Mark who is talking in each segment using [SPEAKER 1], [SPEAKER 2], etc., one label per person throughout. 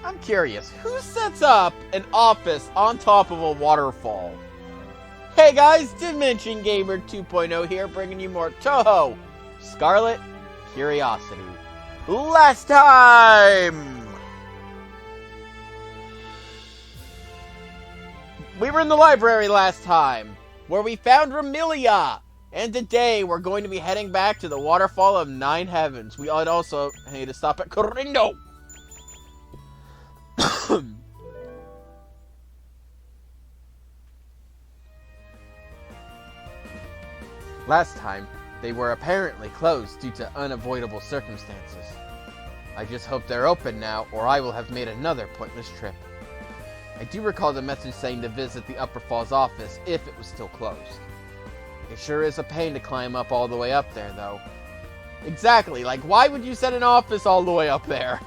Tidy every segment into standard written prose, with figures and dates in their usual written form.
[SPEAKER 1] I'm curious, who sets up an office on top of a waterfall? Hey guys, Dimension Gamer 2.0 here, bringing you more Touhou, Scarlet, Curiosity. Last time! We were in the library last time, where we found Remilia. And today, we're going to be heading back to the Waterfall of Nine Heavens. We also need to stop at Corindo. Last time, they were apparently closed due to unavoidable circumstances. I just hope they're open now, or I will have made another pointless trip. I do recall the message saying to visit the Upper Falls office if it was still closed. It sure is a pain to climb up all the way up there, though. Exactly, like, why would you set an office all the way up there?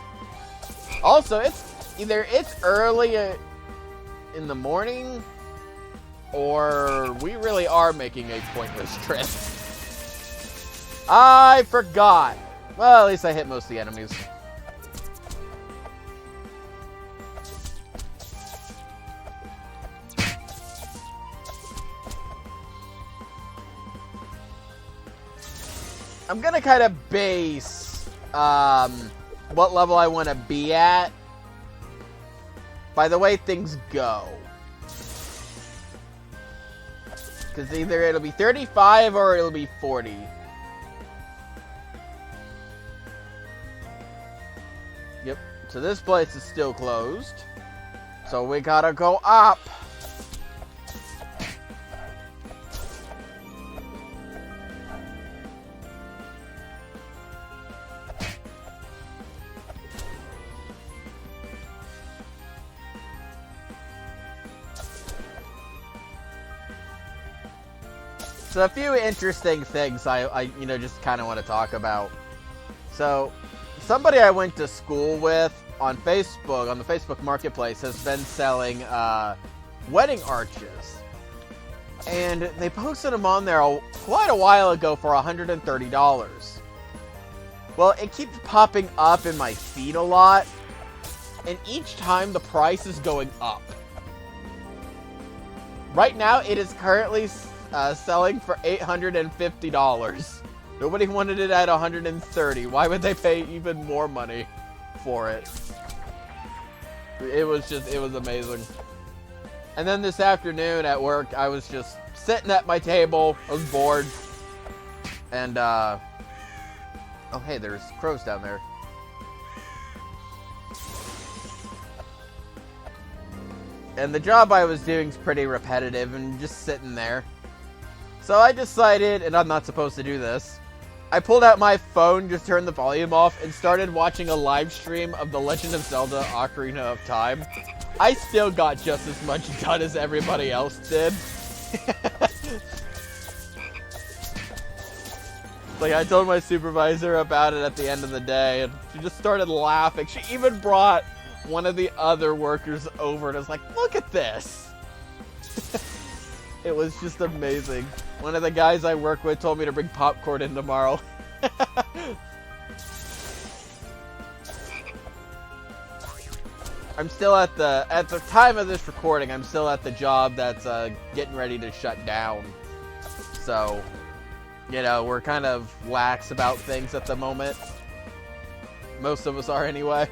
[SPEAKER 1] Also, it's early in the morning, or we really are making a pointless trip. I forgot. Well, at least I hit most of the enemies. I'm gonna kind of base what level I want to be at by the way things go. Because either it'll be 35 or it'll be 40. Yep, so this place is still closed. So we gotta go up. So a few interesting things I just kind of want to talk about. So, somebody I went to school with on Facebook, on the Facebook Marketplace, has been selling wedding arches. And they posted them on there quite a while ago for $130. Well, it keeps popping up in my feed a lot, and each time the price is going up. Right now, it is currently selling for $850. Nobody wanted it at $130. Why would they pay even more money for it? It was amazing. And then this afternoon at work, I was just sitting at my table. I was bored. And, oh hey, there's crows down there. And the job I was doing is pretty repetitive and just sitting there. So I decided, and I'm not supposed to do this, I pulled out my phone, just turned the volume off, and started watching a live stream of The Legend of Zelda Ocarina of Time. I still got just as much done as everybody else did. Like, I told my supervisor about it at the end of the day, and she just started laughing. She even brought one of the other workers over and was like, look at this! It was just amazing. One of the guys I work with told me to bring popcorn in tomorrow. I'm still at the time of this recording, I'm still at the job that's getting ready to shut down. So, we're kind of lax about things at the moment. Most of us are anyway.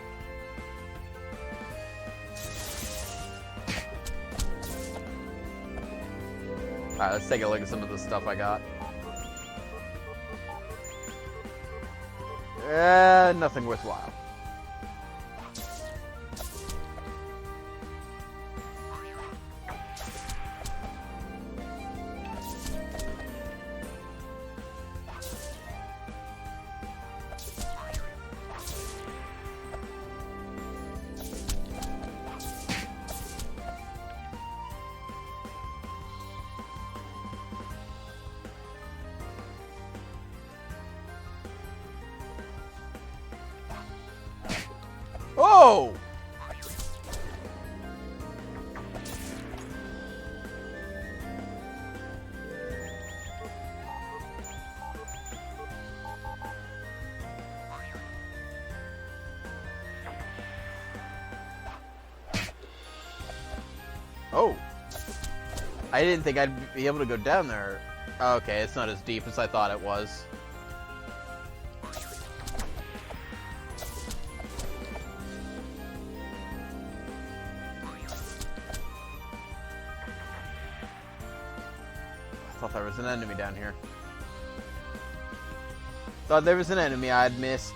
[SPEAKER 1] Alright, let's take a look at some of the stuff I got. Nothing worthwhile. Oh! Oh. I didn't think I'd be able to go down there. Okay, it's not as deep as I thought it was. I thought there was an enemy down here. Thought there was an enemy I'd missed.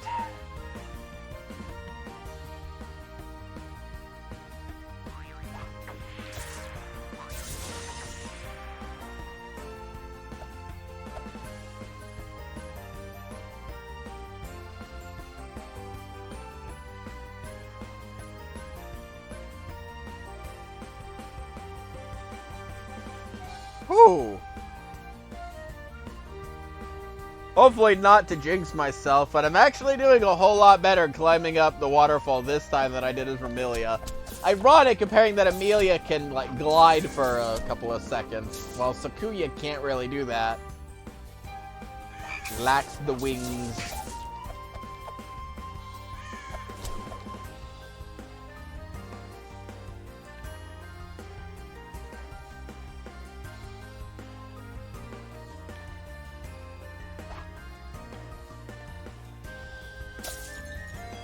[SPEAKER 1] Whew. Hopefully not to jinx myself, but I'm actually doing a whole lot better climbing up the waterfall this time than I did as Amelia. Ironic comparing that Amelia can, like, glide for a couple of seconds, while Sakuya can't really do that. Lacks the wings.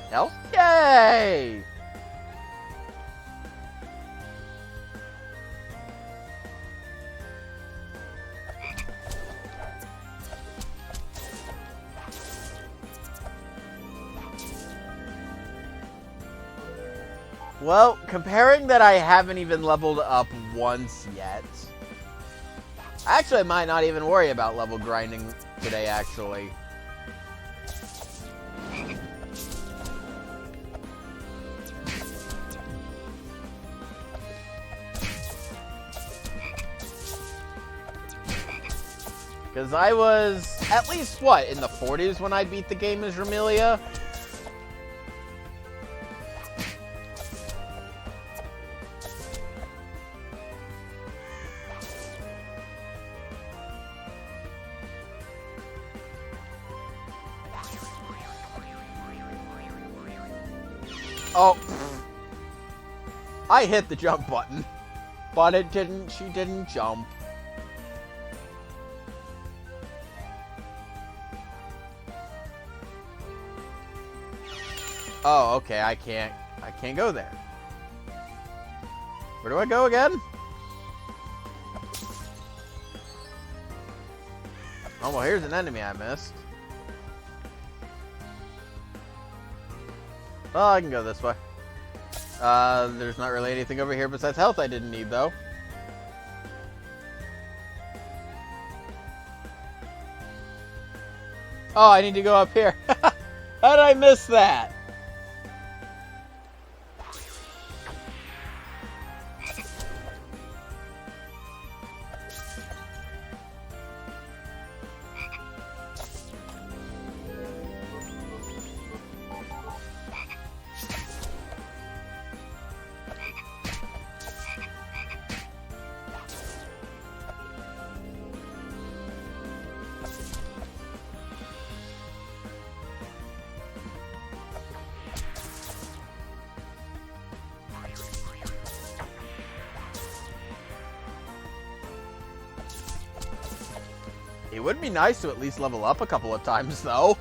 [SPEAKER 1] Hell? Yay! Well, comparing that I haven't even leveled up once yet. Actually, I might not even worry about level grinding today, actually. Because I was, at least, what, in the 40s when I beat the game as Ramelia? Oh, I hit the jump button, but she didn't jump. Oh, okay, I can't go there. Where do I go again? Oh, well, here's an enemy I missed. Oh, I can go this way. There's not really anything over here besides health I didn't need, though. Oh, I need to go up here. How did I miss that? It would be nice to at least level up a couple of times, though.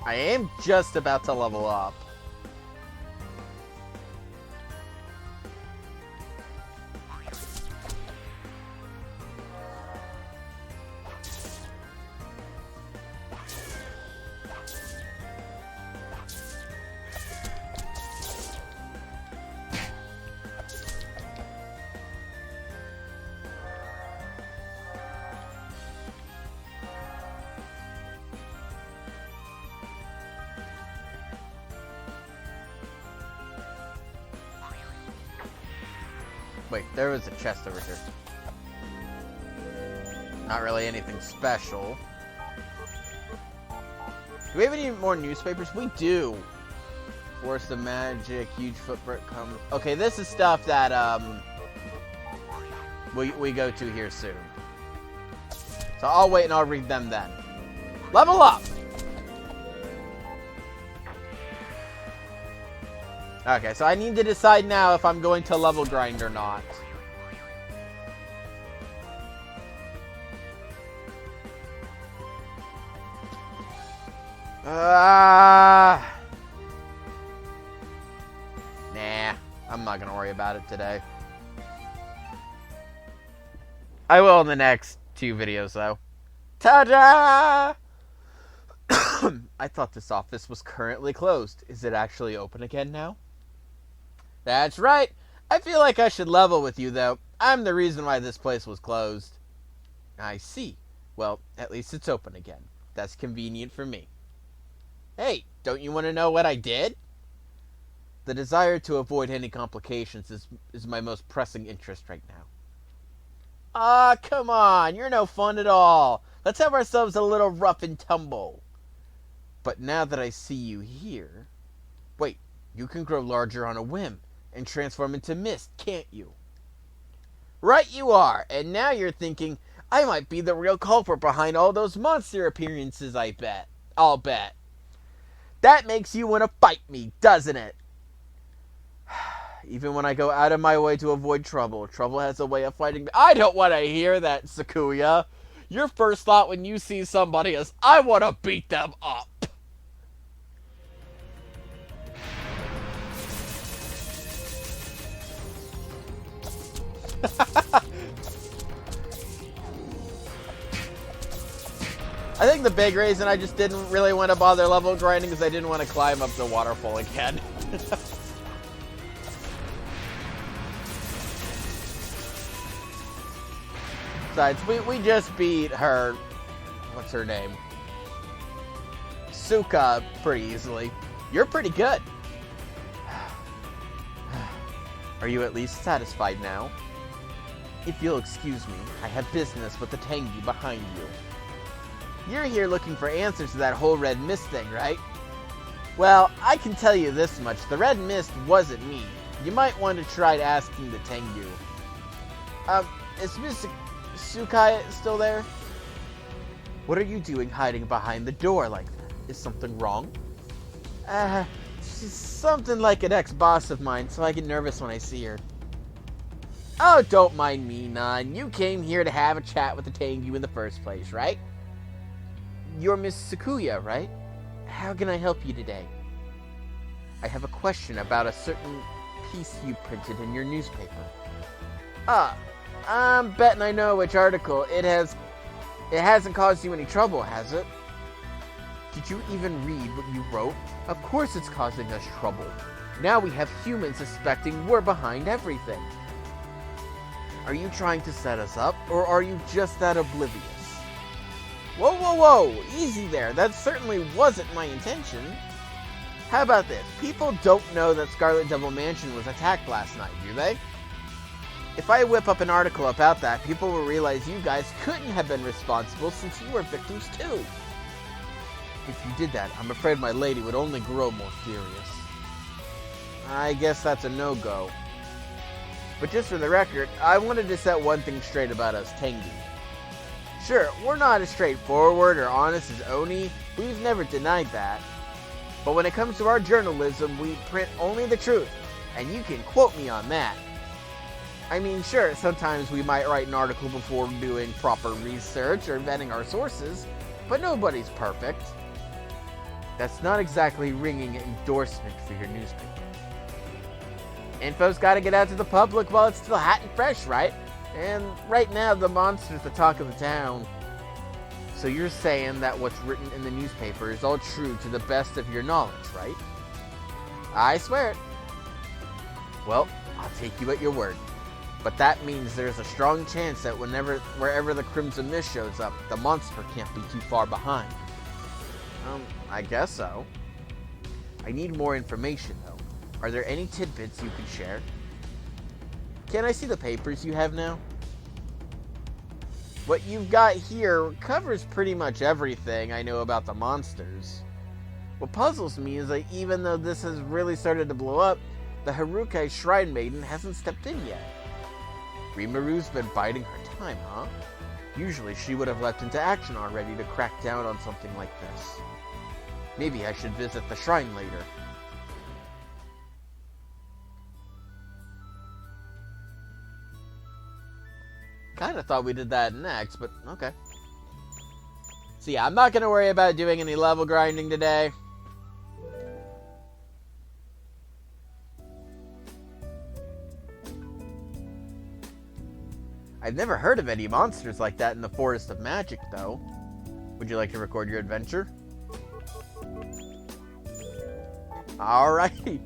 [SPEAKER 1] I am just about to level up. Wait, there was a chest over here. Not really anything special. Do we have any more newspapers? We do. Force of Magic, huge footprint comes. Okay, this is stuff that we go to here soon. So I'll wait and I'll read them then. Level up! Okay, so I need to decide now if I'm going to level grind or not. Nah, I'm not gonna worry about it today. I will in the next 2 videos, though. Ta-da! I thought this office was currently closed. Is it actually open again now? That's right. I feel like I should level with you, though. I'm the reason why this place was closed. I see. Well, at least it's open again. That's convenient for me. Hey, don't you want to know what I did? The desire to avoid any complications is my most pressing interest right now. Ah, come on. You're no fun at all. Let's have ourselves a little rough and tumble. But now that I see you here... Wait, you can grow larger on a whim and transform into mist, can't you? Right you are. And now you're thinking, I might be the real culprit behind all those monster appearances, I'll bet. That makes you want to fight me, doesn't it? Even when I go out of my way to avoid trouble, trouble has a way of fighting me. I don't want to hear that, Sakuya. Your first thought when you see somebody is, I want to beat them up. I think the big reason I just didn't really want to bother level grinding is I didn't want to climb up the waterfall again. Besides, we just beat her, what's her name? Suka pretty easily. You're pretty good. Are you at least satisfied now? If you'll excuse me, I have business with the Tengu behind you. You're here looking for answers to that whole red mist thing, right? Well, I can tell you this much. The red mist wasn't me. You might want to try asking the Tengu. Is Miss Sukai still there? What are you doing hiding behind the door like that? Is something wrong? She's something like an ex-boss of mine, so I get nervous when I see her. Oh, don't mind me, Nan. You came here to have a chat with the Tengu in the first place, right? You're Miss Sakuya, right? How can I help you today? I have a question about a certain piece you printed in your newspaper. I'm betting I know which article. It hasn't caused you any trouble, has it? Did you even read what you wrote? Of course it's causing us trouble. Now we have humans suspecting we're behind everything. Are you trying to set us up, or are you just that oblivious? Whoa, whoa, whoa! Easy there. That certainly wasn't my intention. How about this? People don't know that Scarlet Devil Mansion was attacked last night, do they? If I whip up an article about that, people will realize you guys couldn't have been responsible since you were victims too. If you did that, I'm afraid my lady would only grow more furious. I guess that's a no-go. But just for the record, I wanted to set one thing straight about us Tengu. Sure, we're not as straightforward or honest as Oni. We've never denied that. But when it comes to our journalism, we print only the truth. And you can quote me on that. I mean, sure, sometimes we might write an article before doing proper research or vetting our sources, but nobody's perfect. That's not exactly ringing endorsement for your newspaper. Info's gotta get out to the public while it's still hot and fresh, right? And right now, the monster's the talk of the town. So you're saying that what's written in the newspaper is all true to the best of your knowledge, right? I swear it. Well, I'll take you at your word. But that means there's a strong chance that wherever the Crimson Mist shows up, the monster can't be too far behind. I guess so. I need more information, though. Are there any tidbits you could share? Can I see the papers you have now? What you've got here covers pretty much everything I know about the monsters. What puzzles me is that even though this has really started to blow up, the Harukai Shrine Maiden hasn't stepped in yet. Rimaru's been biding her time, huh? Usually she would have leapt into action already to crack down on something like this. Maybe I should visit the shrine later. Kinda thought we did that next, but okay. So yeah, I'm not gonna worry about doing any level grinding today. I've never heard of any monsters like that in the Forest of Magic, though. Would you like to record your adventure? Alright.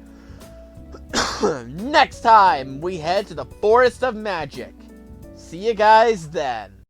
[SPEAKER 1] Next time, we head to the Forest of Magic. See you guys then.